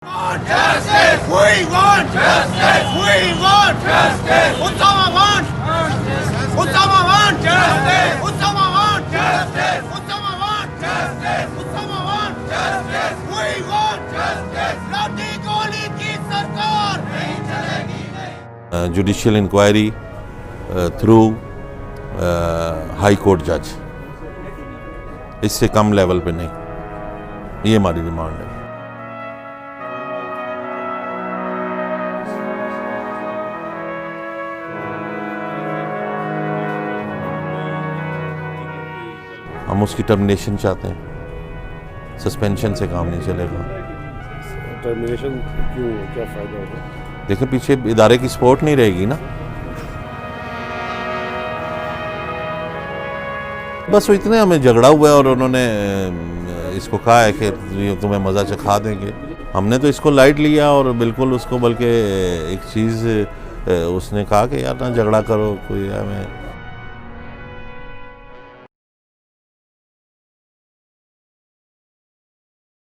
Justice! We want justice! We want justice! Osama want justice! Osama want justice! Osama want justice! Osama want justice! Osama want justice! We want justice! लाठी गोली की सरकार नहीं चलेगी नहीं। Judicial inquiry through high court जज, इससे कम level पे नहीं, ये हमारी डिमांड है। हम उसकी टर्मिनेशन चाहते हैं, सस्पेंशन से काम नहीं चलेगा। टर्मिनेशन क्यों, क्या फायदा होगा? देखिए पीछे इदारे की सपोर्ट नहीं रहेगी ना। बस वो इतने हमें झगड़ा हुआ है और उन्होंने इसको कहा है कि तुम्हें मज़ा चखा देंगे। हमने तो इसको लाइट लिया और बिल्कुल उसको, बल्कि एक चीज़ उसने कहा कि यार ना झगड़ा करो, कोई हमें